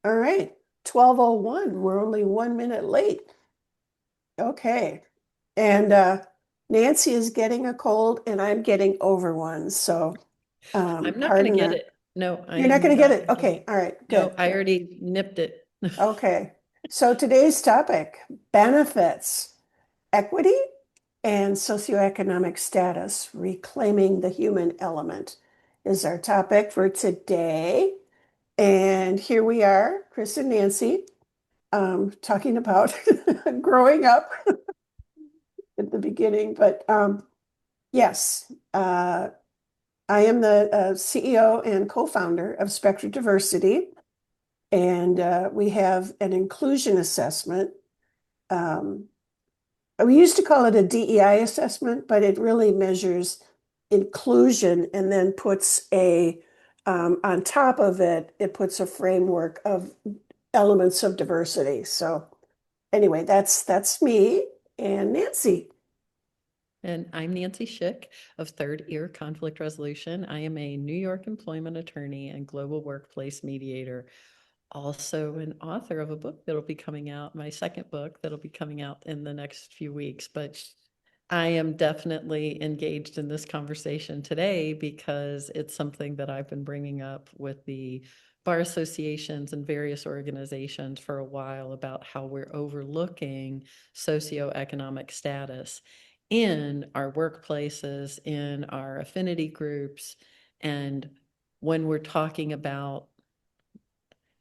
All right, 12:01. We're only 1 minute late. Okay. And Nancy is getting a cold and I'm getting over one. So I'm not going pardon to get the, it. No, I you're not am going to get not it. going to get Okay. it. All right. No, Good, I good. already nipped it. Okay. So today's topic, benefits, equity, and socioeconomic status, reclaiming the human element is our topic for today. And here we are, Chris and Nancy, talking about growing up at the beginning. But yes, I am the CEO and co-founder of Spectra Diversity, and we have an inclusion assessment. Um, we used to call it a DEI assessment, but it really measures inclusion and then puts on top of it, it puts a framework of elements of diversity. So anyway, that's me and Nancy. And I'm Nancy Schick of Third Ear Conflict Resolution. I am a New York employment attorney and global workplace mediator, also an author of a book that'll be coming out, my second book that'll be coming out in the next few weeks. But I am definitely engaged in this conversation today because it's something that I've been bringing up with the bar associations and various organizations for a while about how we're overlooking socioeconomic status in our workplaces, in our affinity groups, and when we're talking about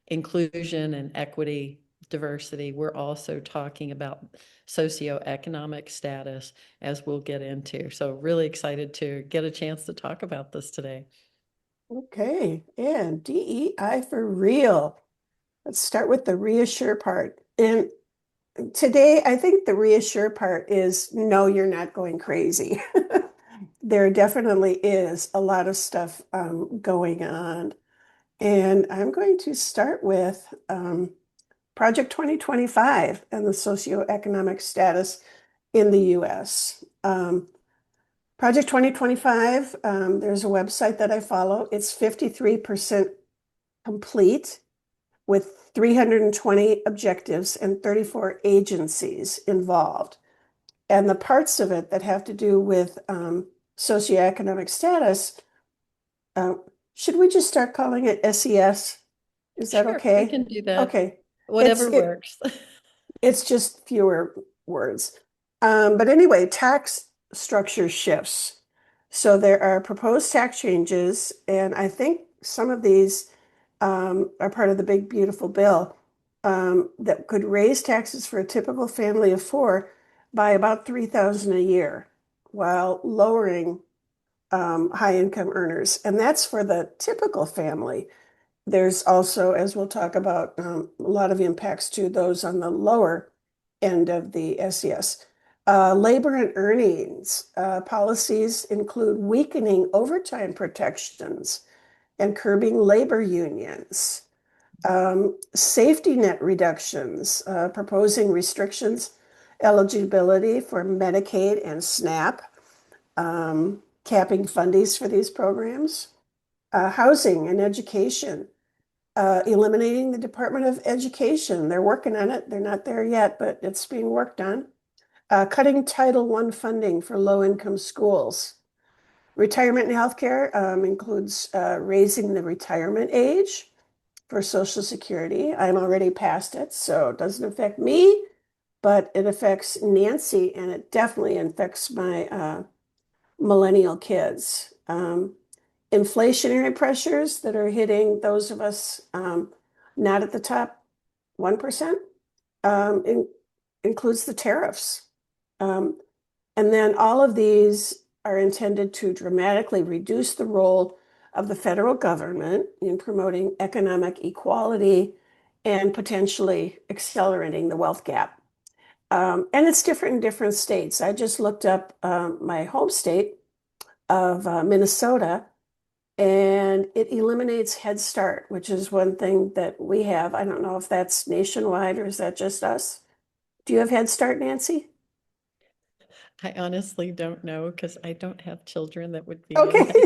inclusion and equity, diversity, we're also talking about socioeconomic status, as we'll get into. So, really excited to get a chance to talk about this today. Okay, and DEI for real. Let's start with the reassure part. And today, I think the reassure part is no, you're not going crazy. There definitely is a lot of stuff going on. And I'm going to start with Project 2025 and the socioeconomic status in the US. Project 2025, there's a website that I follow. It's 53% complete with 320 objectives and 34 agencies involved. And the parts of it that have to do with socioeconomic status, uh, should we just start calling it SES? Is that Sure, we okay? can do that. Okay. It's Whatever it works. it's just fewer words. But anyway, tax structure shifts. So there are proposed tax changes, and I think some of these are part of the big beautiful bill that could raise taxes for a typical family of four by about 3,000 a year, while lowering high income earners. And that's for the typical family. There's also, as we'll talk about, a lot of impacts to those on the lower end of the SES. Labor and earnings policies include weakening overtime protections and curbing labor unions. Safety net reductions, proposing restrictions, eligibility for Medicaid and SNAP, capping fundies for these programs. Housing and education, eliminating the Department of Education. They're working on it. They're not there yet, but it's being worked on. Cutting Title I funding for low-income schools. Retirement and healthcare includes raising the retirement age for Social Security. I'm already past it, so it doesn't affect me, but it affects Nancy, and it definitely affects my millennial kids. Inflationary pressures that are hitting those of us not at the top 1%, in, includes the tariffs. Um, and then all of these are intended to dramatically reduce the role of the federal government in promoting economic equality and potentially accelerating the wealth gap. And it's different in different states. I just looked up my home state of Minnesota, and it eliminates Head Start, which is one thing that we have. I don't know if that's nationwide or is that just us? Do you have Head Start, Nancy? I honestly don't know because I don't have children that would be in Okay. that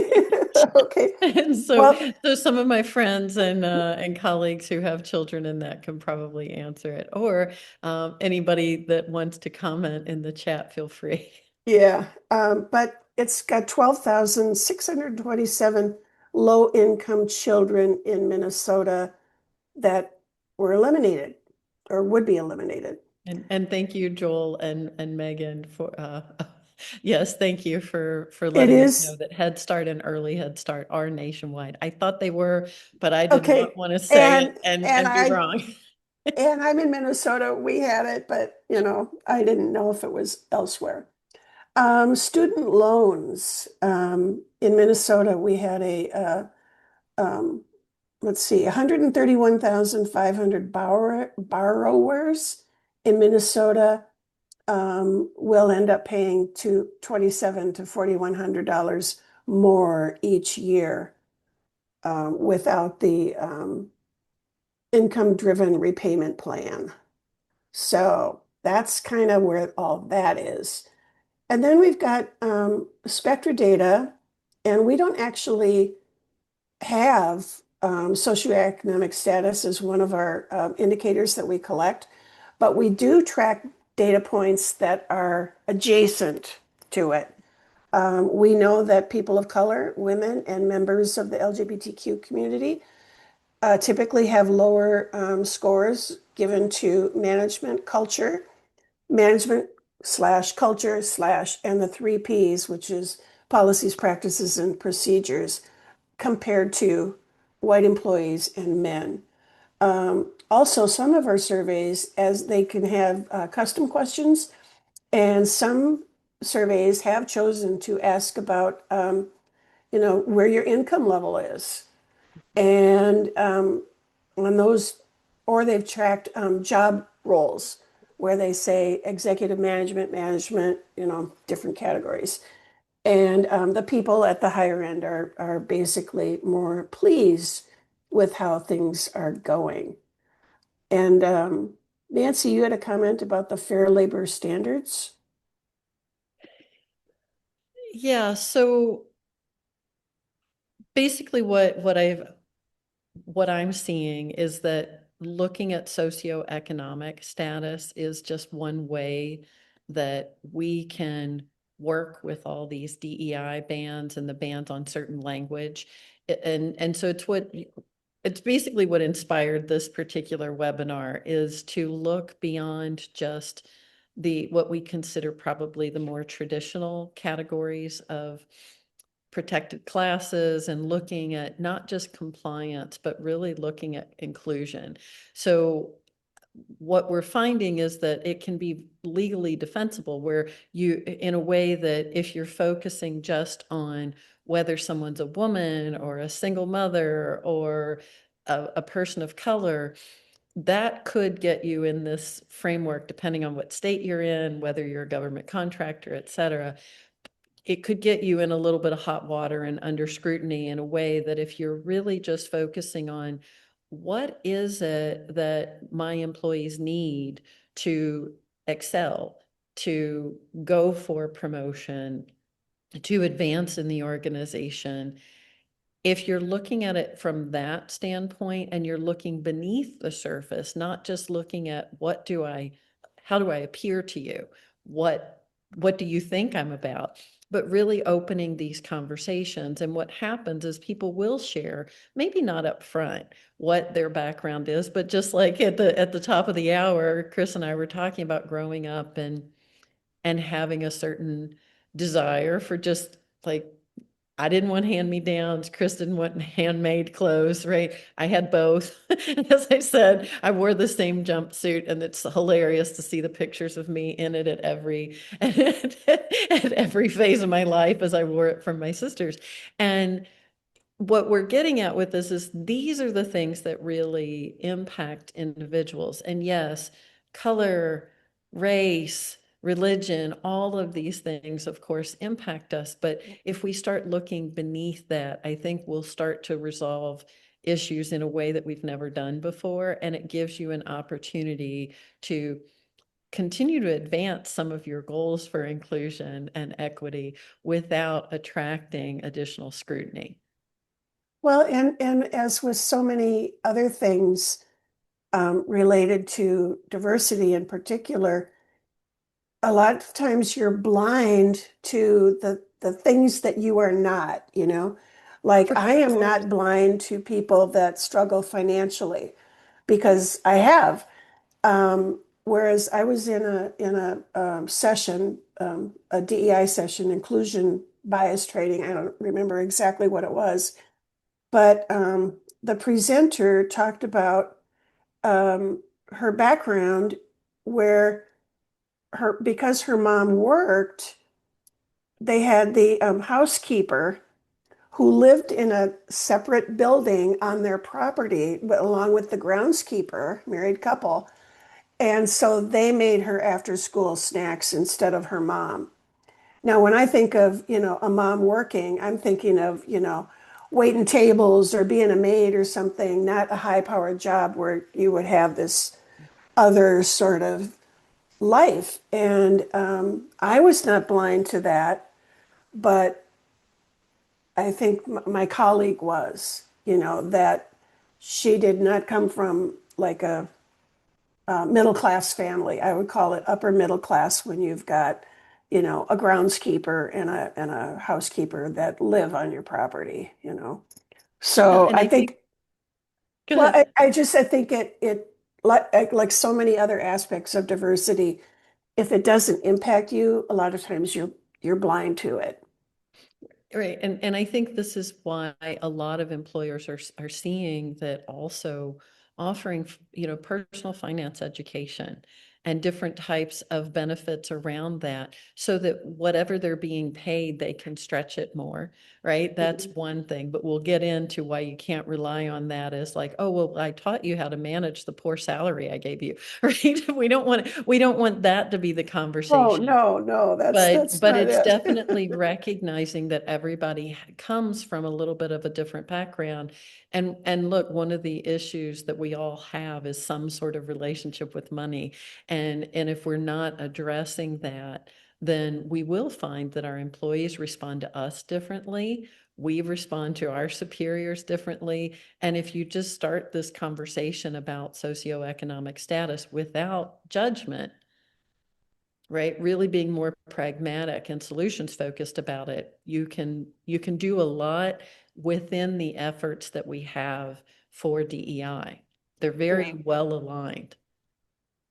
age. Okay. And Well, so some of my friends and colleagues who have children in that can probably answer it, or anybody that wants to comment in the chat, feel free. yeah. But it's got 12,627 low-income children in Minnesota that were eliminated or would be eliminated. And thank you, Joel and Megan, for yes, thank you for It letting us know is that Head Start and Early Head Start are nationwide. I thought they were, but I did not okay. want to say it And and and be I wrong. and I'm in Minnesota. We had it, but I didn't know if it was elsewhere. Student loans. In Minnesota, we had um, let's see, 131,500 borrowers in Minnesota will end up paying to 27 to $4,100 more each year without the income-driven repayment plan. So that's kind of where all that is. And then we've got Spectra data, and we don't actually have socioeconomic status as one of our indicators that we collect, but we do track data points that are adjacent to it. We know that people of color, women, and members of the LGBTQ community typically have lower scores given to management slash culture slash, and the three Ps, which is policies, practices, and procedures, compared to white employees and men. Also, some of our surveys, as they can have custom questions, and some surveys have chosen to ask about, where your income level is. And on those, or they've tracked job roles where they say executive management, different categories. And the people at the higher end are basically more pleased with how things are going. And Nancy, you had a comment about the Fair Labor Standards. Yeah, so basically what I'm seeing is that looking at socioeconomic status is just one way that we can work with all these DEI bans and the bans on certain language. And so it's basically what inspired this particular webinar is to look beyond just the what we consider probably the more traditional categories of protected classes and looking at not just compliance, but really looking at inclusion. So what we're finding is that it can be legally defensible where you, in a way that if you're focusing just on whether someone's a woman or a single mother or a person of color, that could get you in this framework, depending on what state you're in, whether you're a government contractor, et cetera. It could get you in a little bit of hot water and under scrutiny in a way that if you're really just focusing on what is it that my employees need to excel, to go for promotion, to advance in the organization, if you're looking at it from that standpoint and you're looking beneath the surface, not just looking at how do I appear to you? What do you think I'm about? But really opening these conversations. And what happens is people will share, maybe not up front, what their background is, but just like at the top of the hour, Chris and I were talking about growing up and having a certain desire for just like I didn't want hand-me-downs. Chris didn't want handmade clothes, right? I had both. As I said, I wore the same jumpsuit, and it's hilarious to see the pictures of me in it at every phase of my life as I wore it from my sisters. And what we're getting at with this is these are the things that really impact individuals. And yes, color, race, religion, all of these things, of course, impact us. But if we start looking beneath that, I think we'll start to resolve issues in a way that we've never done before. And it gives you an opportunity to continue to advance some of your goals for inclusion and equity without attracting additional scrutiny. Well, and as with so many other things related to diversity in particular, a lot of times you're blind to the things that you are not, you know? Like For I am not blind to people that struggle financially because I have. Whereas I was in a session, a DEI session, inclusion bias training. I don't remember exactly what it was, but the presenter talked about her background where her because her mom worked, they had the housekeeper who lived in a separate building on their property, along with the groundskeeper, married couple. And so they made her after school snacks instead of her mom. Now, when I think of, a mom working, I'm thinking of, waiting tables or being a maid or something, not a high-powered job where you would have this other sort of life. And I was not blind to that, but I think my colleague was, that she did not come from like a middle class family. I would call it upper middle class when you've got, a groundskeeper and a housekeeper that live on your property. Yeah, So and I I think, think, go well, ahead. I think it like so many other aspects of diversity, if it doesn't impact you, a lot of times you're blind to it. Right. And I think this is why a lot of employers are seeing that also offering, personal finance education and different types of benefits around that so that whatever they're being paid, they can stretch it more, right? That's Mhm. one thing, but we'll get into why you can't rely on that as like, oh, well, I taught you how to manage the poor salary I gave you, right? We don't want that to be the Oh, conversation. no, no, But that's but not it's it. definitely recognizing that everybody comes from a little bit of a different background. And look, one of the issues that we all have is some sort of relationship with money. And if we're not addressing that, then we will find that our employees respond to us differently. We respond to our superiors differently. And if you just start this conversation about socioeconomic status without judgment, right, really being more pragmatic and solutions focused about it, you can do a lot within the efforts that we have for DEI. They're Yeah, very well aligned.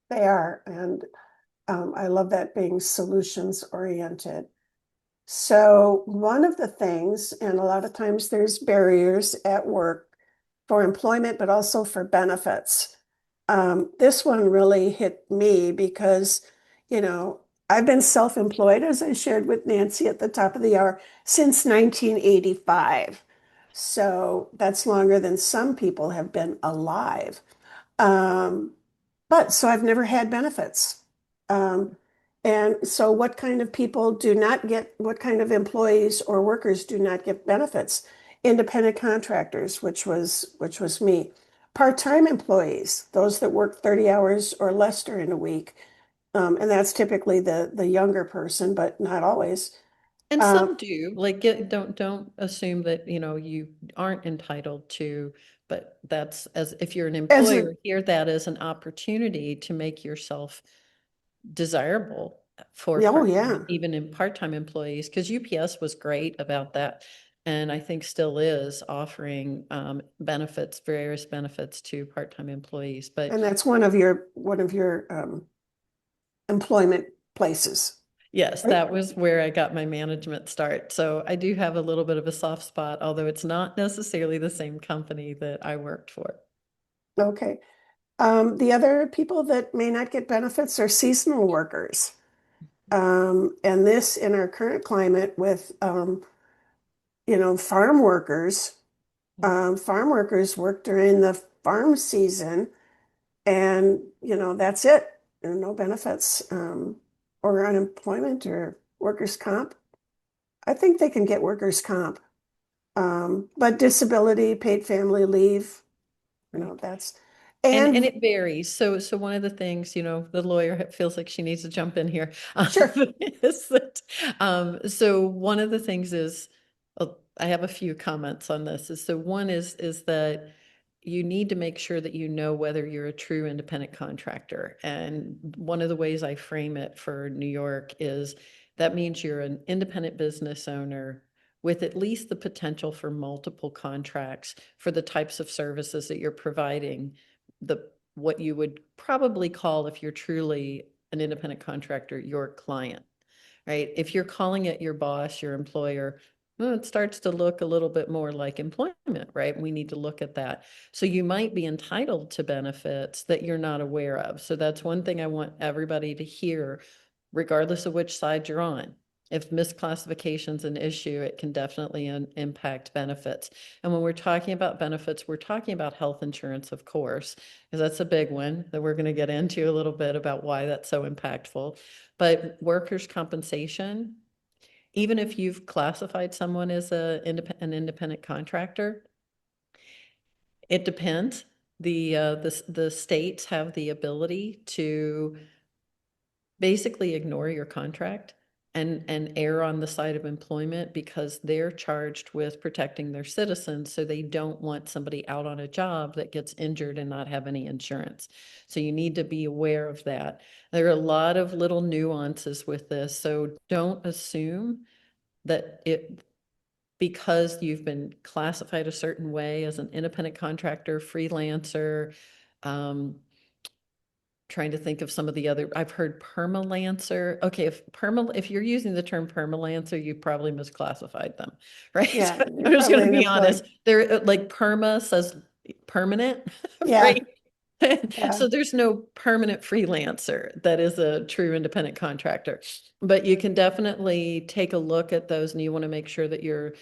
they are. And I love that being solutions oriented. So, one of the things, and a lot of times there's barriers at work for employment, but also for benefits. This one really hit me because, you know, I've been self-employed, as I shared with Nancy at the top of the hour, since 1985. So that's longer than some people have been alive. Um, but so I've never had benefits. Um, and so what kind of people do not get, what kind of employees or workers do not get benefits? Independent contractors, which was me. Part-time employees, those that work 30 hours or less during a week. And that's typically the younger person, but not always. And Um, some do, like, don't assume that, you aren't entitled to, but that's, as if you're an as a, employer, hear that as an opportunity to make yourself desirable for oh part-time, yeah. even in part-time employees, because UPS was great about that. And I think still is offering benefits, various benefits to part-time employees. But And that's one of your employment places, yes, right? that was where I got my management start. So I do have a little bit of a soft spot, although it's not necessarily the same company that I worked for. Okay. The other people that may not get benefits are seasonal workers. And this in our current climate with, farm workers, farm workers work during the farm season and, that's it. There are no benefits, or unemployment or workers' comp. I think they can get workers' comp. But disability, paid family leave, Right. that's, And and it varies. So one of the things, the lawyer feels like she needs to jump in here, sure. is that, so one of the things is, I have a few comments on this. So one is that you need to make sure that you know whether you're a true independent contractor. And one of the ways I frame it for New York is that means you're an independent business owner with at least the potential for multiple contracts for the types of services that you're providing, the what you would probably call, if you're truly an independent contractor, your client, right? If you're calling it your boss, your employer, well, it starts to look a little bit more like employment, right? We need to look at that. So you might be entitled to benefits that you're not aware of. So that's one thing I want everybody to hear, regardless of which side you're on. If misclassification is an issue, it can definitely impact benefits. And when we're talking about benefits, we're talking about health insurance, of course, because that's a big one that we're going to get into a little bit about why that's so impactful. But workers' compensation, even if you've classified someone as an independent contractor, it depends. The states have the ability to basically ignore your contract and err on the side of employment because they're charged with protecting their citizens. So they don't want somebody out on a job that gets injured and not have any insurance. So you need to be aware of that. There are a lot of little nuances with this. So don't assume that because you've been classified a certain way as an independent contractor, freelancer, um, trying to think of some of the other, I've heard permalancer. Okay, if you're using the term permalancer, you probably misclassified them, right? Yeah, you're I'm just going probably to an be honest. employee. They're like perma says permanent, Yeah, right? yeah. So there's no permanent freelancer that is a true independent contractor, but you can definitely take a look at those, and you want to make sure that you're,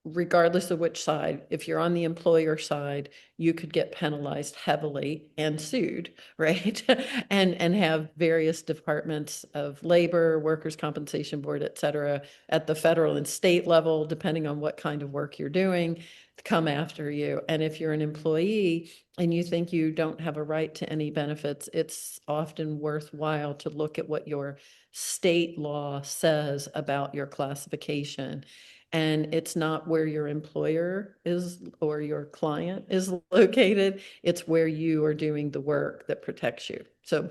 regardless of which side, if you're on the employer side, you could get penalized heavily and sued, right? And have various departments of labor, workers' compensation board, et cetera, at the federal and state level, depending on what kind of work you're doing, come after you. And if you're an employee and you think you don't have a right to any benefits, it's often worthwhile to look at what your state law says about your classification. And it's not where your employer is or your client is located. It's where you are doing the work that protects you. So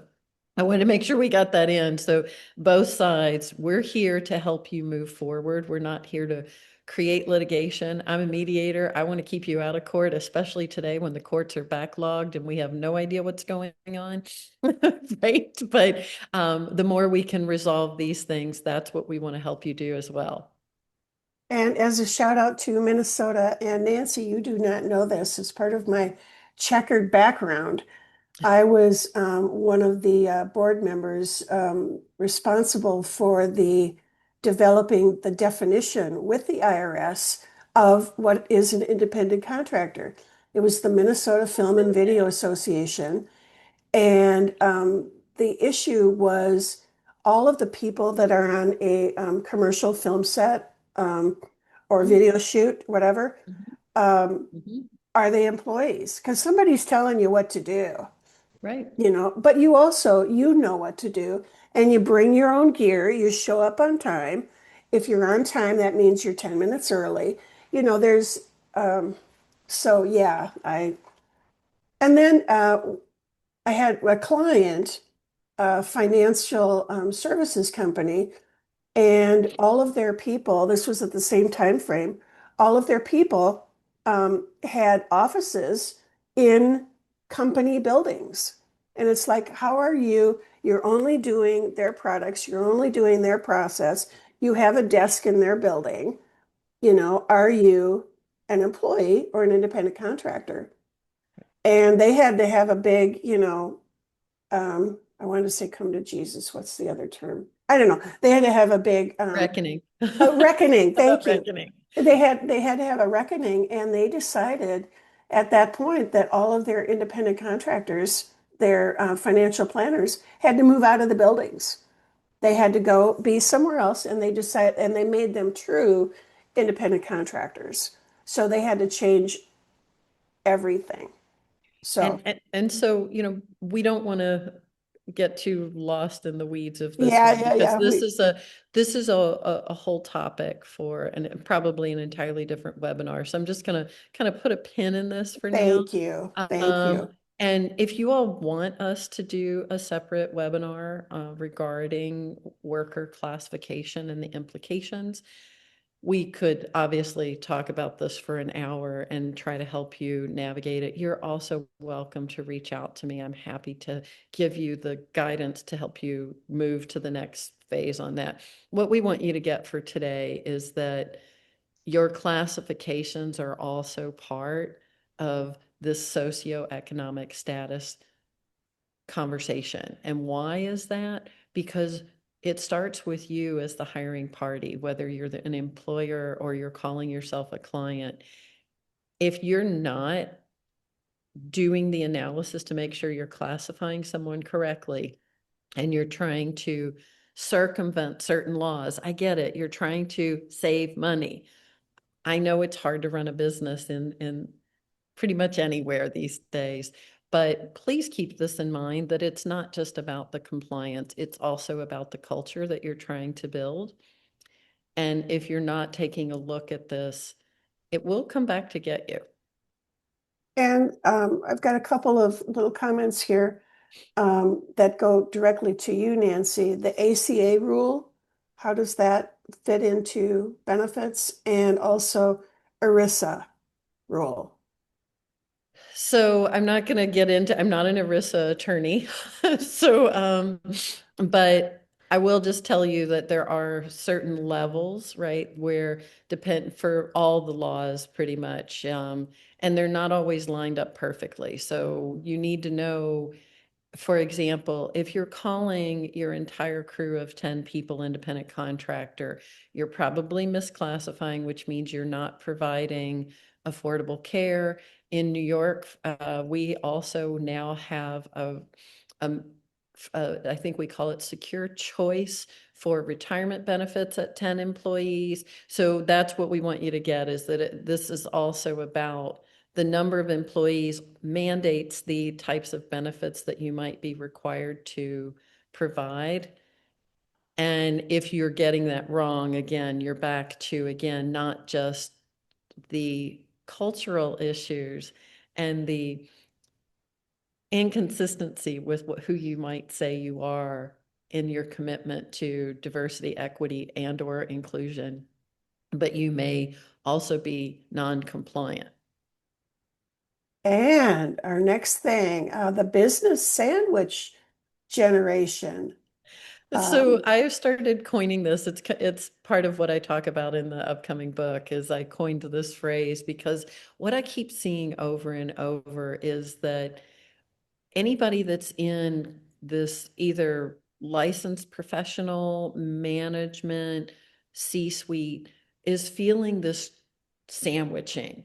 I want to make sure we got that in. So both sides, we're here to help you move forward. We're not here to create litigation. I'm a mediator. I want to keep you out of court, especially today when the courts are backlogged and we have no idea what's going on, right? But the more we can resolve these things, that's what we want to help you do as well. And as a shout out to Minnesota, and Nancy, you do not know this, as part of my checkered background, I was one of the board members responsible for the developing the definition with the IRS of what is an independent contractor. It was the Minnesota Film and Video Association, and the issue was all of the people that are on a commercial film set or Mhm, video shoot, whatever, mhm, um, mhm. are they employees? Because somebody's telling you what to do, Right. but you also, you know what to do, and you bring your own gear, you show up on time. If you're on time, that means you're 10 minutes early. There's, so yeah, and then I had a client, a financial services company, and all of their people, this was at the same time frame, all of their people had offices in company buildings. And it's like, how are you? You're only doing their products, you're only doing their process, you have a desk in their building. Are you an employee or an independent contractor? And they had to have a big, I wanted to say come to Jesus. What's the other term? I don't know. They had to have a big Reckoning. a reckoning. Thank you. Reckoning. They had to have a reckoning, and they decided at that point that all of their independent contractors, their financial planners, had to move out of the buildings. They had to go be somewhere else, and they made them true independent contractors. So they had to change everything. So And so, we don't want to get too lost in the weeds of this Yeah, one, yeah, because yeah. this is a whole topic for and probably an entirely different webinar. So I'm just going to kind of put a pin in this for now. Thank you. Thank Um, you. and if you all want us to do a separate webinar regarding worker classification and the implications, we could obviously talk about this for an hour and try to help you navigate it. You're also welcome to reach out to me. I'm happy to give you the guidance to help you move to the next phase on that. What we want you to get for today is that your classifications are also part of this socioeconomic status conversation. And why is that? Because it starts with you as the hiring party, whether you're an employer or you're calling yourself a client. If you're not doing the analysis to make sure you're classifying someone correctly and you're trying to circumvent certain laws, I get it. You're trying to save money. I know it's hard to run a business in pretty much anywhere these days. But please keep this in mind that it's not just about the compliance, it's also about the culture that you're trying to build. And if you're not taking a look at this, it will come back to get you. And I've got a couple of little comments here that go directly to you, Nancy. The ACA rule, how does that fit into benefits? And also ERISA rule. So I'm not going to get into, I'm not an ERISA attorney. So, but I will just tell you that there are certain levels, right, where depend for all the laws pretty much, and they're not always lined up perfectly. So you need to know, for example, if you're calling your entire crew of 10 people independent contractor, you're probably misclassifying, which means you're not providing affordable care. In New York, we also now have a, I think we call it Secure Choice for retirement benefits at 10 employees. So that's what we want you to get, is that this is also about the number of employees mandates the types of benefits that you might be required to provide. And if you're getting that wrong, again, you're back to, again, not just the cultural issues and the inconsistency with who you might say you are in your commitment to diversity, equity, and or inclusion, but you may also be non-compliant. And our next thing, the business sandwich generation. So Um, I have started coining this. It's part of what I talk about in the upcoming book. Is I coined this phrase because what I keep seeing over and over is that anybody that's in this either licensed professional management C-suite is feeling this sandwiching,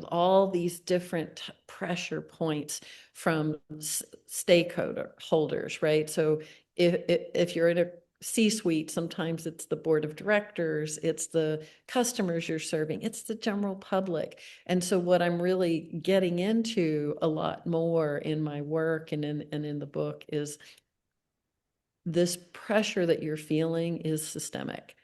all these different pressure points from stakeholders, right? So if you're in a C-suite, sometimes it's the board of directors, it's the customers you're serving, it's the general public. And so what I'm really getting into a lot more in my work and in the book is this pressure that you're feeling is systemic.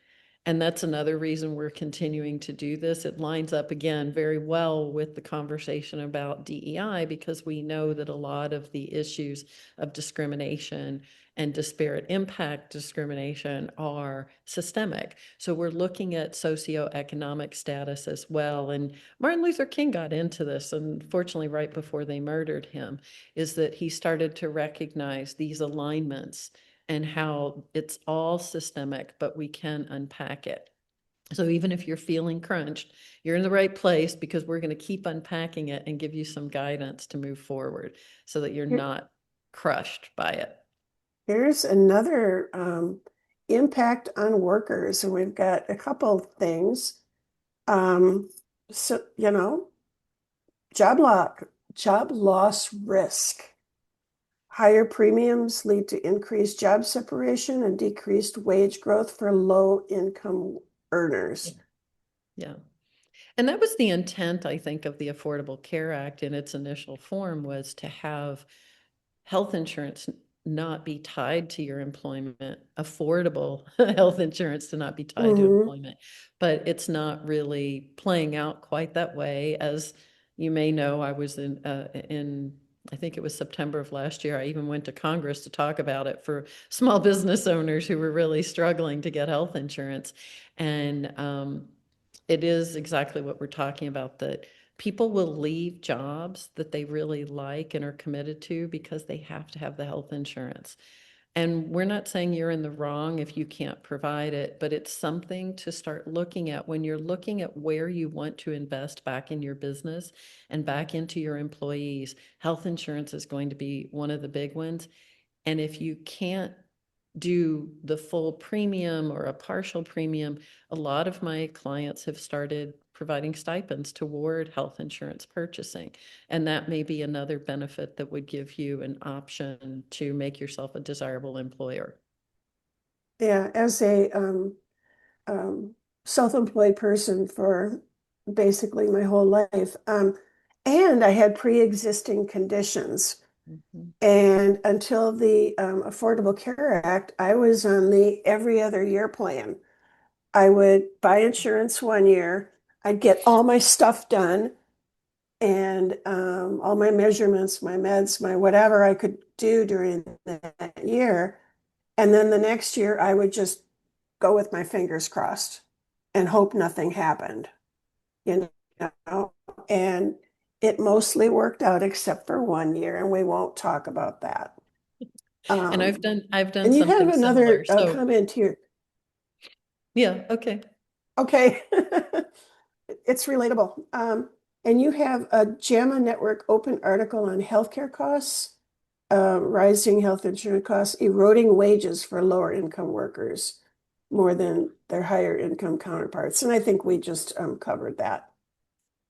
And that's another reason we're continuing to do this. It lines up again very well with the conversation about DEI, because we know that a lot of the issues of discrimination and disparate impact discrimination are systemic. So we're looking at socioeconomic status as well. And Martin Luther King got into this, unfortunately, right before they murdered him, is that he started to recognize these alignments and how it's all systemic, but we can unpack it. So even if you're feeling crunched, you're in the right place, because we're going to keep unpacking it and give you some guidance to move forward so that you're here- not crushed by it. Here's another impact on workers, and we've got a couple of things. Um, so, job loss risk. Higher premiums lead to increased job separation and decreased wage growth for low income Yeah. earners. Yeah. And that was the intent, I think, of the Affordable Care Act in its initial form, was to have health insurance not be tied to your employment, affordable health insurance to not be tied to Hmm. employment. But it's not really playing out quite that way. As you may know, I was in I think it was September of last year. I even went to Congress to talk about it for small business owners who were really struggling to get health insurance. And it is exactly what we're talking about, that people will leave jobs that they really like and are committed to because they have to have the health insurance. And we're not saying you're in the wrong if you can't provide it, but it's something to start looking at when you're looking at where you want to invest back in your business and back into your employees. Health insurance is going to be one of the big ones. And if you can't do the full premium or a partial premium, a lot of my clients have started providing stipends toward health insurance purchasing. And that may be another benefit that would give you an option to make yourself a desirable employer. Yeah, as a um, self-employed person for basically my whole life, and I had pre-existing conditions. Mhm. And until the Affordable Care Act, I was on the every other year plan. I would buy insurance one year, I'd get all my stuff done, and all my measurements, my meds, my whatever I could do during that year. And then the next year, I would just go with my fingers crossed and hope nothing happened, you know? And it mostly worked out except for one year, and we won't talk about that. And Um, I've done and you have something another similar. So comment here. yeah, okay. Okay. It's relatable. And you have a JAMA Network open article on healthcare costs, rising health insurance costs, eroding wages for lower income workers more than their higher income counterparts. And I think we just covered that.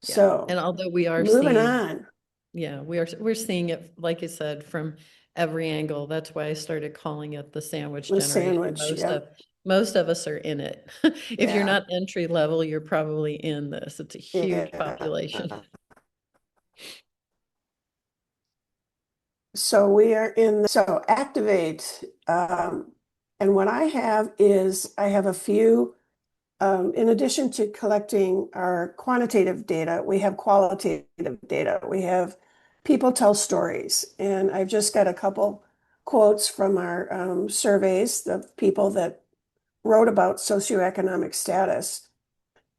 Yeah. So And although we are moving seeing, on, yeah, we're seeing it, like you said, from every angle. That's why I started calling it the sandwich the generation. sandwich. Yep. Most of us are in it. If you're Yeah. not entry level, you're probably in this. It's a huge Yeah. population. So we are in, so activate. And what I have is I have a few, in addition to collecting our quantitative data, we have qualitative data. We have people tell stories. And I've just got a couple quotes from our surveys, the people that wrote about socioeconomic status.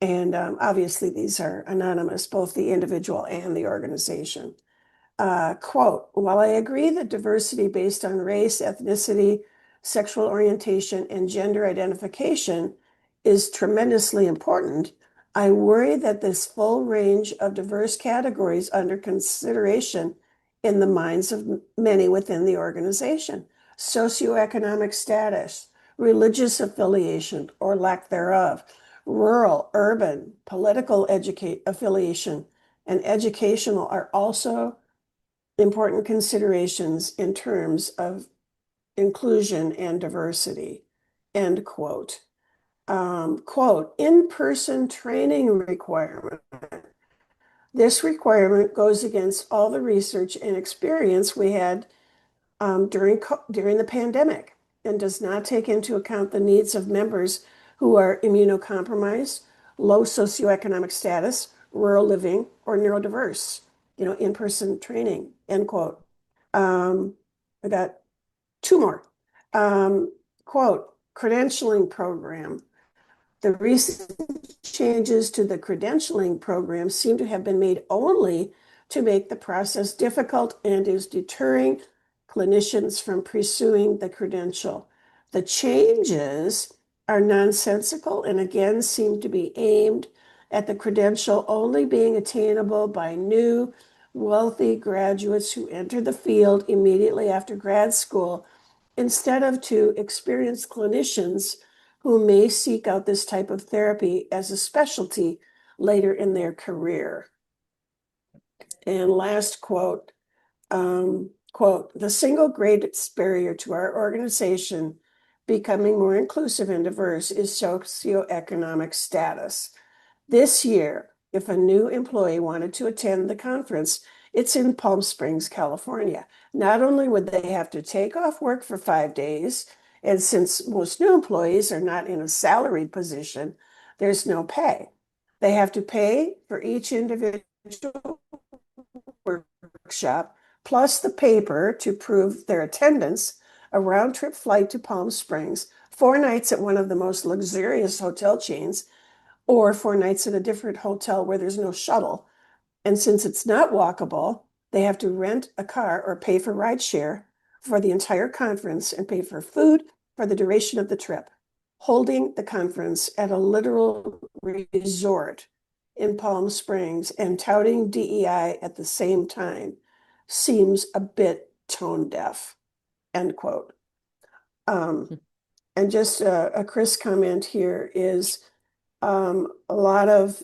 And obviously, these are anonymous, both the individual and the organization. Quote, while I agree that diversity based on race, ethnicity, sexual orientation, and gender identification is tremendously important, I worry that this full range of diverse categories under consideration in the minds of many within the organization, socioeconomic status, religious affiliation or lack thereof, rural, urban, political educate affiliation, and educational are also important considerations in terms of inclusion and diversity, end quote. Quote, in-person training requirement. This requirement goes against all the research and experience we had during the pandemic and does not take into account the needs of members who are immunocompromised, low socioeconomic status, rural living, or neurodiverse. In-person training, end quote. I got two more. Quote, credentialing program. The recent changes to the credentialing program seem to have been made only to make the process difficult and is deterring clinicians from pursuing the credential. The changes are nonsensical and again seem to be aimed at the credential only being attainable by new, wealthy graduates who enter the field immediately after grad school instead of to experienced clinicians who may seek out this type of therapy as a specialty later in their career. And last quote, quote, the single greatest barrier to our organization becoming more inclusive and diverse is socioeconomic status. This year, if a new employee wanted to attend the conference, It's in Palm Springs, California. Not only would they have to take off work for 5 days, and since most new employees are not in a salaried position, there's no pay. They have to pay for each individual workshop, plus the paper to prove their attendance, a round trip flight to Palm Springs, 4 nights at one of the most luxurious hotel chains, or 4 nights at a different hotel where there's no shuttle. And since it's not walkable, they have to rent a car or pay for rideshare for the entire conference and pay for food for the duration of the trip. Holding the conference at a literal resort in Palm Springs and touting DEI at the same time seems a bit tone deaf, end quote. And just a Chris comment here is a lot of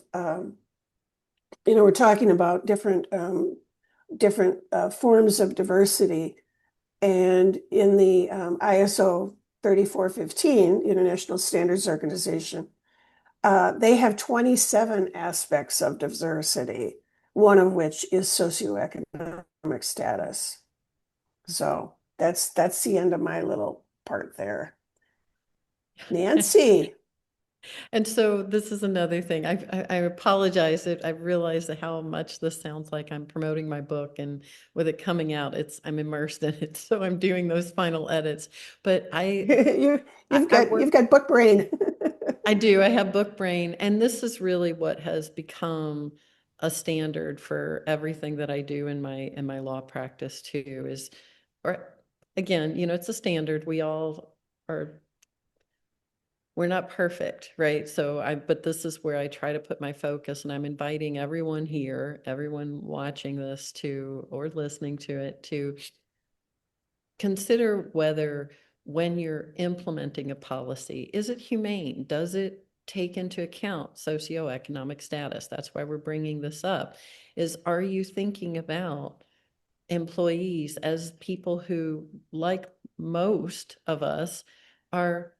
we're talking about different forms of diversity, and in the ISO 3415 International Standards Organization, they have 27 aspects of diversity, one of which is socioeconomic status. So that's the end of my little part there. Nancy. And so this is another thing. I apologize that I realized how much this sounds like I'm promoting my book, and with it coming out, I'm immersed in it. So I'm doing those final edits. But You've I got work. you've got book brain. I do. I have book brain, and this is really what has become a standard for everything that I do in my law practice too. Or again, it's a standard. Are we're not perfect, right? But this is where I try to put my focus, and I'm inviting everyone here, everyone watching this or listening to it, to consider whether, when you're implementing a policy, is it humane? Does it take into account socioeconomic status? That's why we're bringing this up. Are you thinking about employees as people who, like most of us, are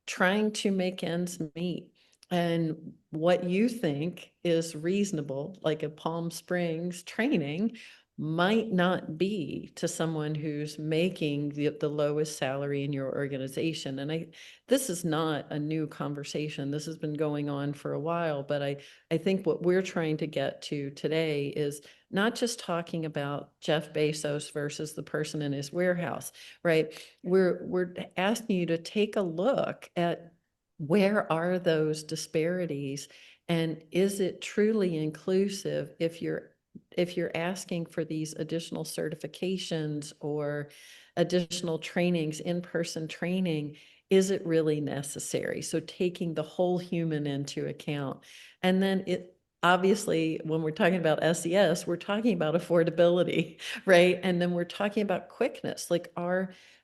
trying to make ends meet? And what you think is reasonable, like a Palm Springs training, might not be to someone who's making the lowest salary in your organization. And this is not a new conversation. This has been going on for a while, but I think what we're trying to get to today is not just talking about Jeff Bezos versus the person in his warehouse, right? We're asking you to take a look at, where are those disparities, and is it truly inclusive? If you're asking for these additional certifications or additional trainings, in-person training, is it really necessary? So taking the whole human into account. And then obviously, when we're talking about SES, we're talking about affordability, right? And then we're talking about quickness.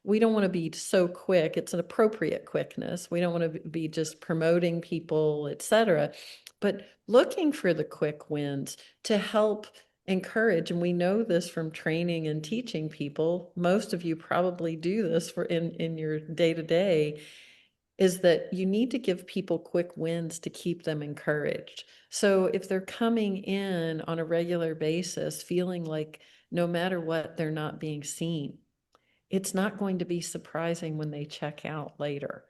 We don't want to be so quick. It's an appropriate quickness. We don't want to be just promoting people, et cetera, but looking for the quick wins to help encourage. And we know this from training and teaching people. Most of you probably do this in your day-to-day, is that you need to give people quick wins to keep them encouraged. So if they're coming in on a regular basis feeling like no matter what, they're not being seen, it's not going to be surprising when they check out later.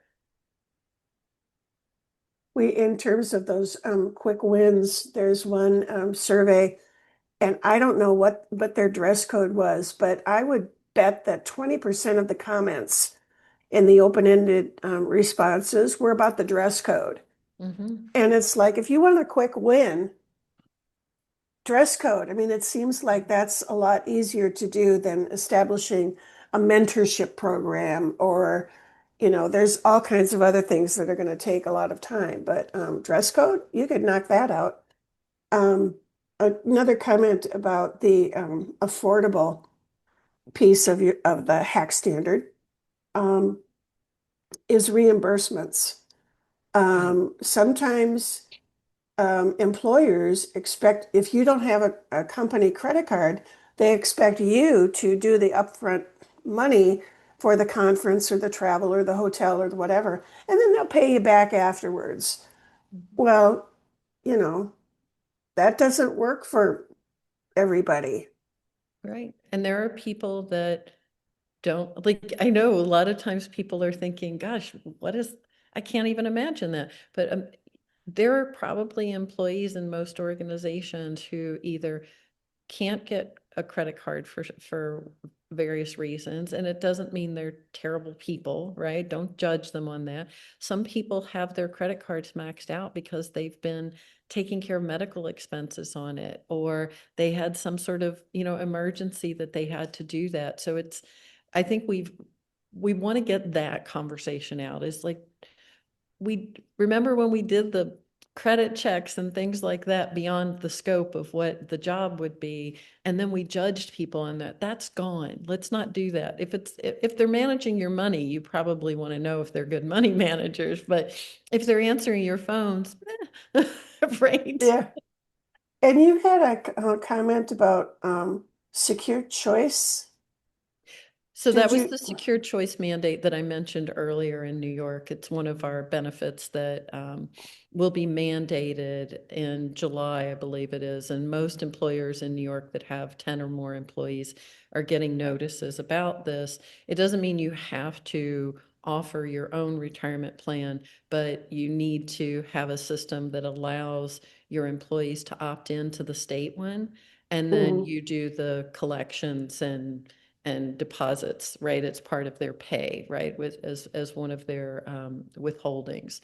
In terms of those quick wins, there's one survey, and I don't know what their dress code was, but I would bet that 20% of the comments in the open-ended responses were about the dress code. Mm-hmm. And it's like, if you want a quick win, dress code. I mean, it seems like that's a lot easier to do than establishing a mentorship program, or, there's all kinds of other things that are going to take a lot of time. But dress code, you could knock that out. Um, Another comment about the affordable piece of the hack standard um, is reimbursements. Right. Sometimes employers expect, if you don't have a company credit card, they expect you to do the upfront money for the conference or the travel or the hotel or whatever, and then they'll pay you back afterwards. Mm-hmm. Well, you know, that doesn't work for everybody. Right. And there are people that don't like, I know a lot of times people are thinking, gosh, I can't even imagine that. But there are probably employees in most organizations who either can't get a credit card for various reasons, and it doesn't mean they're terrible people, right? Don't judge them on that. Some people have their credit cards maxed out because they've been taking care of medical expenses on it, or they had some sort of, emergency that they had to do that. So I think we want to get that conversation out. Is like, we remember when we did the credit checks and things like that beyond the scope of what the job would be, and then we judged people on that. That's gone. Let's not do that. If they're managing your money, you probably want to know if they're good money managers. But if they're answering your phones, right? Yeah. And you had a comment about secure choice. So that Did was you? the secure choice mandate that I mentioned earlier in New York. It's one of our benefits that will be mandated in July, I believe it is. And most employers in New York that have 10 or more employees are getting notices about this. It doesn't mean you have to offer your own retirement plan, but you need to have a system that allows your employees to opt into the state one. And then Mhm. you do the collections and deposits, right? It's part of their pay, right? As one of their withholdings.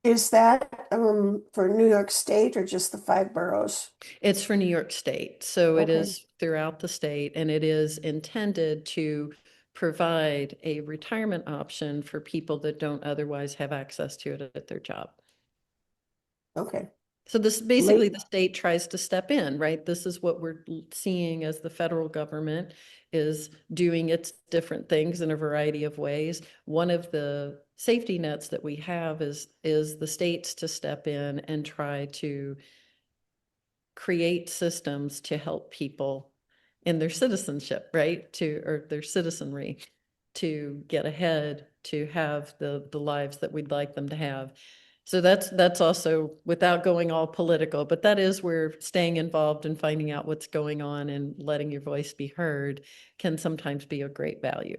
Is that for New York State or just the five boroughs? It's for New York State, so it Okay. is throughout the state, and it is intended to provide a retirement option for people that don't otherwise have access to it at their job. Okay. So this basically Late. the state tries to step in, right? This is what we're seeing as the federal government is doing its different things in a variety of ways. One of the safety nets that we have is the states to step in and try to create systems to help people in their citizenship, right? Or their citizenry to get ahead, to have the lives that we'd like them to have. So that's also without going all political, but that is where staying involved and finding out what's going on and letting your voice be heard can sometimes be of great value.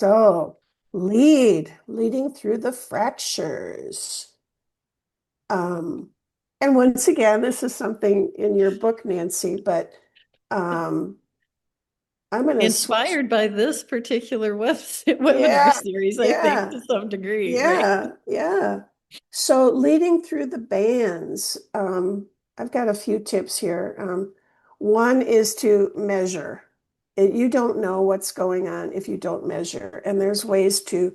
So leading through the fractures. Um, and once again, this is something in your book, Nancy, but um, I'm going to switch. Inspired by this particular webinar Yeah, series, I think yeah. to some degree, right? Yeah, yeah. So leading through the bands, I've got a few tips here. One is to measure. You don't know what's going on if you don't measure. And there's ways to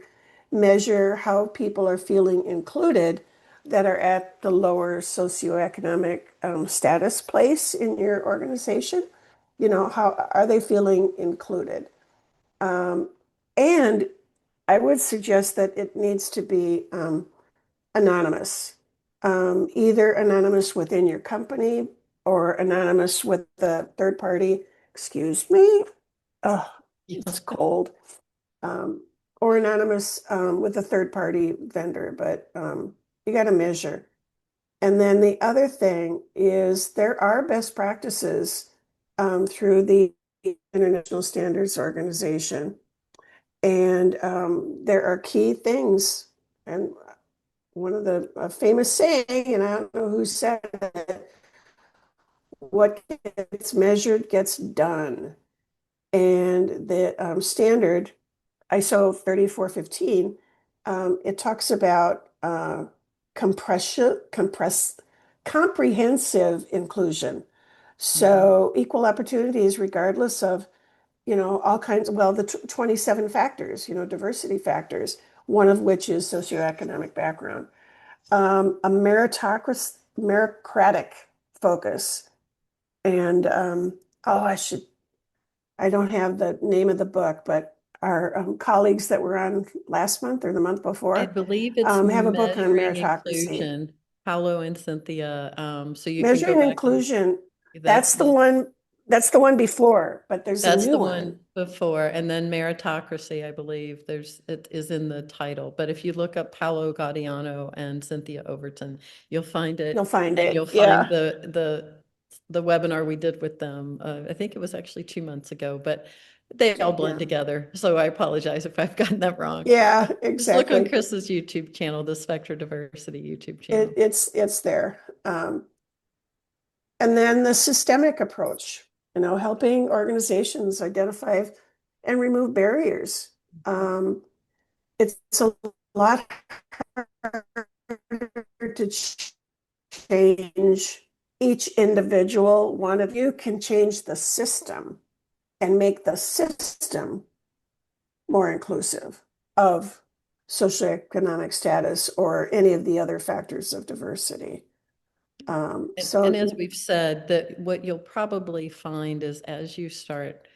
measure how people are feeling included that are at the lower socioeconomic status place in your organization. How are they feeling included? Um, and I would suggest that it needs to be anonymous, either anonymous within your company or anonymous with the third party. Excuse me. Oh, Yeah. it's cold. Um, or anonymous with a third party vendor, but you got to measure. And then the other thing is there are best practices through the International Standards Organization. And there are key things. And one of the famous saying, and I don't know who said it, what gets measured gets done. And the standard ISO 3415, it talks about comprehensive inclusion. Mhm. So equal opportunities, regardless of all kinds, well, the 27 factors, diversity factors, one of which is socioeconomic background. A meritocratic focus. And oh, I don't have the name of the book, but our colleagues that were on last month or the month I before believe it's have a book on measuring meritocracy. inclusion, Paolo and Cynthia. So you can go Measuring back and inclusion, that's that's the one, that's the one before, but there's a that's new the one. one before, and then meritocracy, I believe it is in the title. But if you look up Paolo Gaudiano and Cynthia Overton, you'll find You'll it, find and you'll it. find Yeah. the the webinar we did with them. I think it was actually 2 months ago, but they all blend Yeah. together. So I apologize if I've gotten that wrong. Yeah, Just look on exactly. Chris's YouTube channel, the Spectra Diversity YouTube It, channel. it's there. And then the systemic approach, helping organizations identify and remove barriers. It's a lot harder to change each individual. One of you can change the system and make the system more inclusive of socioeconomic status or any of the other factors of diversity. And as we've said, that what you'll probably find is as you start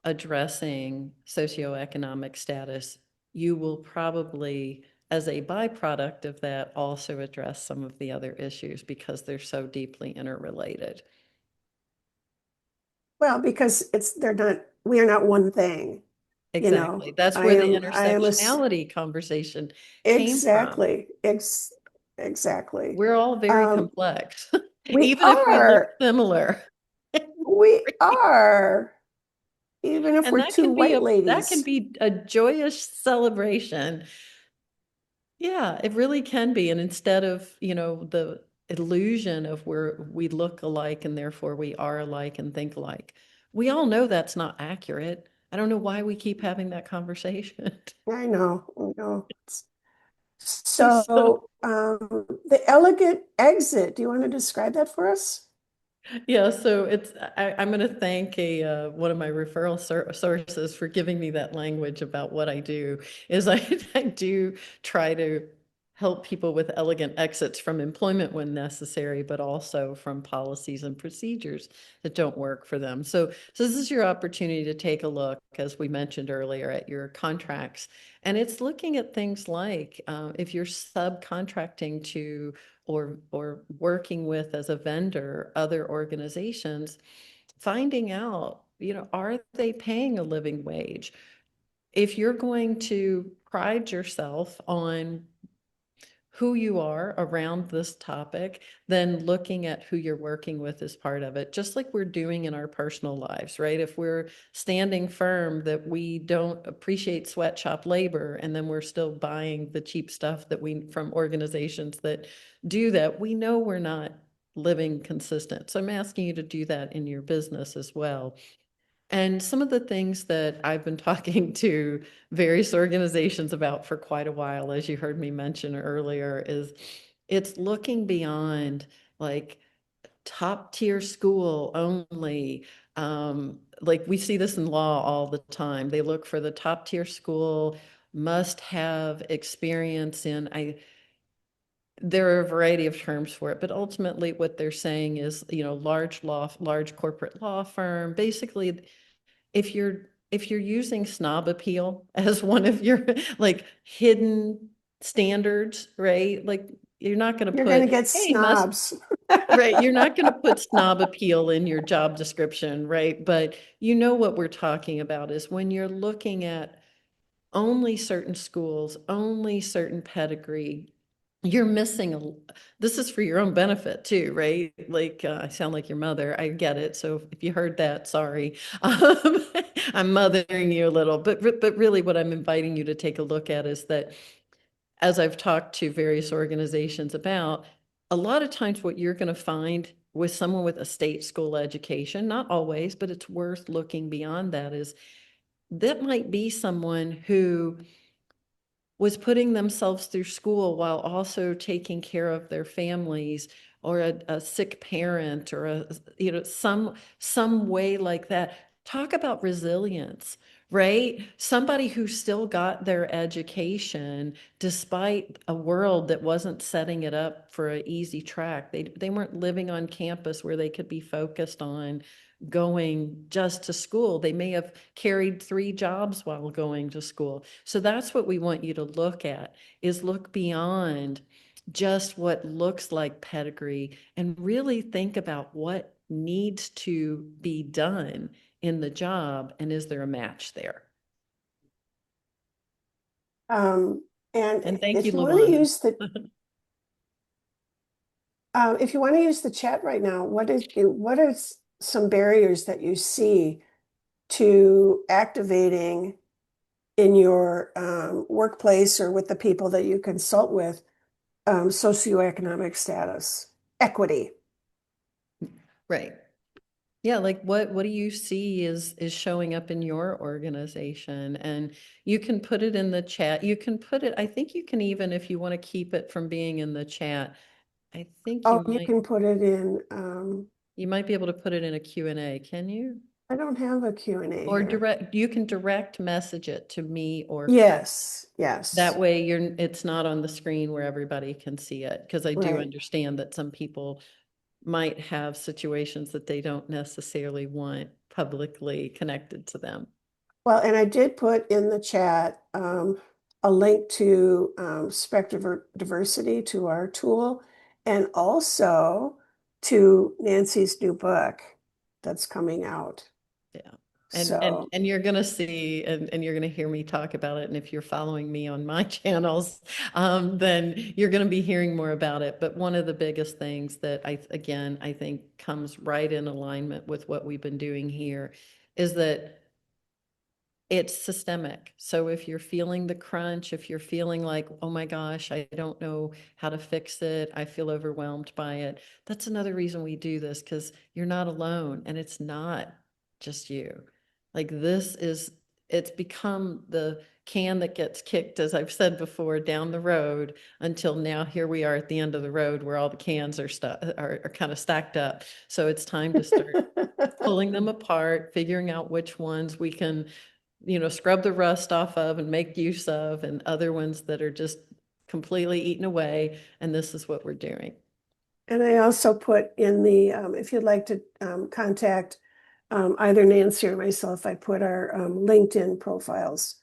addressing socioeconomic status, you will probably, as a byproduct of that, also address some of the other issues because they're so deeply interrelated. well, because we are not one thing. Exactly. That's I where the am, intersectionality conversation came from. exactly, exactly. We're all very Um, complex, we even if we look are, similar. we are, even if And we're two white that can ladies. be a joyous celebration. Yeah, it really can be. And instead of, the illusion of where we look alike and therefore we are alike and think alike, we all know that's not accurate. I don't know why we keep having that conversation. I know. So So, the elegant exit, do you want to describe that for us? yeah, so I'm going to thank one of my referral sources for giving me that language about what I do. Is I do try to help people with elegant exits from employment when necessary, but also from policies and procedures that don't work for them. So this is your opportunity to take a look, as we mentioned earlier, at your contracts, and it's looking at things like if you're subcontracting to or working with as a vendor other organizations, finding out, are they paying a living wage? If you're going to pride yourself on who you are around this topic, then looking at who you're working with is part of it, just like we're doing in our personal lives, right? If we're standing firm that we don't appreciate sweatshop labor, and then we're still buying the cheap stuff that we from organizations that do that, we know we're not living consistent. So I'm asking you to do that in your business as well. And some of the things that I've been talking to various organizations about for quite a while, as you heard me mention earlier, is it's looking beyond like top tier school only. Like we see this in law all the time. They look for the top tier school, must have experience in, there are a variety of terms for it, but ultimately what they're saying is, large corporate law firm, basically if you're using snob appeal as one of your like hidden standards, right? Like you're not going to You're going to put, get hey, must, snobs. right? You're not going to put snob appeal in your job description, right? But you know what we're talking about is when you're looking at only certain schools, only certain pedigree, you're missing this is for your own benefit too, right? Like I sound like your mother. I get it. So if you heard that, sorry. I'm mothering you a little, but really what I'm inviting you to take a look at is that as I've talked to various organizations about, a lot of times what you're going to find with someone with a state school education, not always, but it's worth looking beyond that, is that might be someone who was putting themselves through school while also taking care of their families, or a sick parent, or some way like that. Talk about resilience, right? Somebody who still got their education despite a world that wasn't setting it up for an easy track. They weren't living on campus where they could be focused on going just to school. They may have carried 3 jobs while going to school. So that's what we want you to look at, is look beyond just what looks like pedigree and really think about what needs to be done in the job, and is there a match there? Um, and And thank you, if you want to Luana. use the If you want to use the chat right now, what is some barriers that you see to activating in your workplace or with the people that you consult with socioeconomic status, equity? Right. Yeah, like what do you see is showing up in your organization? And you can put it in the chat. You can put it, I think you can even, if you want to keep it from being in the chat, I think Oh, you can put it in. you might be able to put it in a Q&A, can you? I don't have a Q&A Or here. direct, you can direct message it to me or Chris. Yes, That yes, way it's not on the screen where everybody can see it. Because I do right. understand that some people might have situations that they don't necessarily want publicly connected to them. Well, and I did put in the chat a link to Spectra Diversity to our tool and also to Nancy's new book that's coming out. Yeah. So, And you're gonna see and you're gonna hear me talk about it. And if you're following me on my channels, then you're gonna be hearing more about it. But one of the biggest things that I think comes right in alignment with what we've been doing here is that it's systemic. So if you're feeling the crunch, if you're feeling like, oh my gosh, I don't know how to fix it, I feel overwhelmed by it, that's another reason we do this, because you're not alone and it's not just you. Like it's become the can that gets kicked, as I've said before, down the road until now here we are at the end of the road where all the cans are kind of stacked up. So it's time to start pulling them apart, figuring out which ones we can scrub the rust off of and make use of, and other ones that are just completely eaten away. And this is what we're doing. and I also put in the, if you'd like to contact either Nancy or myself, I put our LinkedIn profiles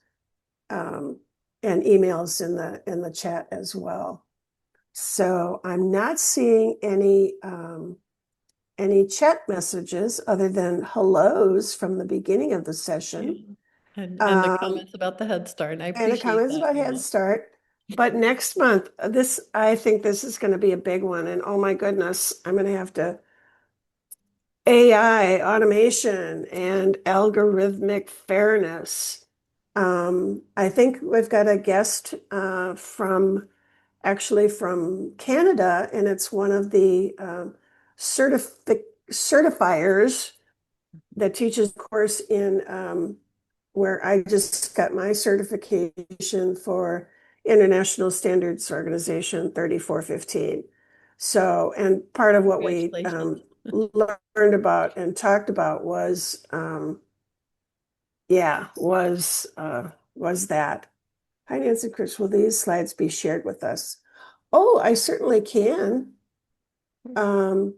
um, and emails in the chat as well. So I'm not seeing any chat messages other than hellos from the beginning of the session. Yeah. And the Um, comments about the Head Start, and I and the appreciate comments that, about Head Nance. Start. But next month, I think this is going to be a big one. And oh my goodness, I'm going to have to AI, automation, and algorithmic fairness. I think we've got a guest actually from Canada, and it's one of the certifiers that teaches a course in where I just got my certification for International Standards Organization 3415. So, and part of what we Congratulations. learned about and talked about was, yeah, was that. Hi, Nancy Chris, will these slides be shared with us? Oh, I certainly can. Um,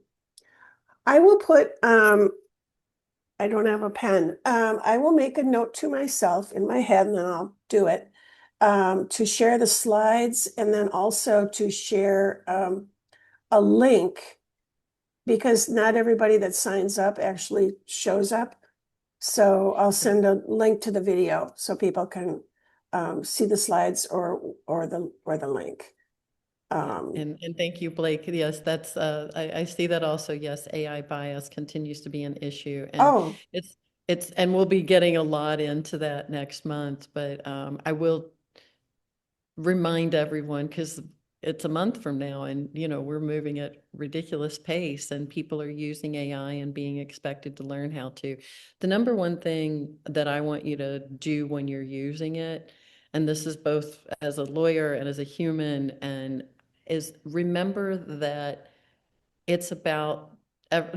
I will put, I don't have a pen. I will make a note to myself in my head and then I'll do it to share the slides and then also to share a link because not everybody that signs up actually shows up. So I'll send a link to the video so people can see the slides or the link. Yeah, Um, and thank you, Blake. Yes, that's I see that also. Yes, AI bias continues to be an issue, and oh, it's and we'll be getting a lot into that next month. But I will remind everyone, because it's a month from now and we're moving at ridiculous pace and people are using AI and being expected to learn how to. The number one thing that I want you to do when you're using it, and this is both as a lawyer and as a human, and is remember that it's about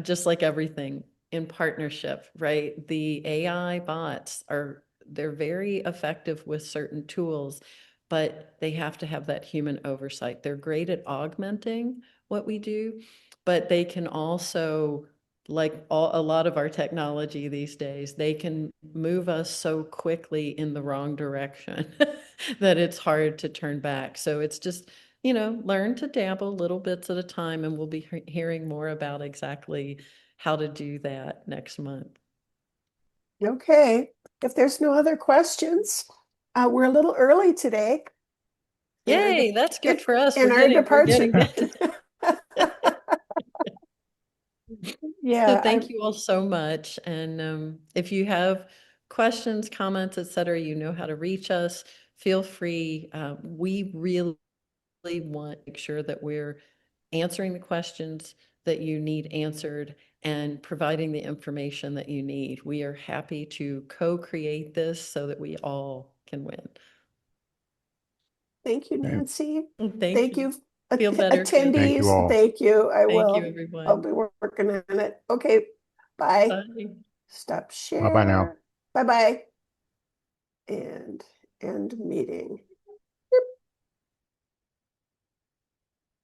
just like everything in partnership, right? The AI bots they're very effective with certain tools, but they have to have that human oversight. They're great at augmenting what we do, but they can also, like a lot of our technology these days, they can move us so quickly in the wrong direction that it's hard to turn back. So it's just learn to dabble little bits at a time, and we'll be hearing more about exactly how to do that next month. okay. If there's no other questions, we're a little early today in our Yay, that's good for us. in our We're departure. getting that. So Yeah, thank you all so much. And if you have questions, comments, etc., you know how to reach us. Feel free. We really want to make sure that we're answering the questions that you need answered and providing the information that you need. We are happy to co-create this so that we all can win. thank you, Okay. Nancy. Thank Thank you. you, Feel better, kids. Thank you attendees. all. Thank you. I Thank you, will. I'll everyone. be working on it. Okay, bye. Bye. Stop Bye-bye now. share. Bye-bye. And end meeting.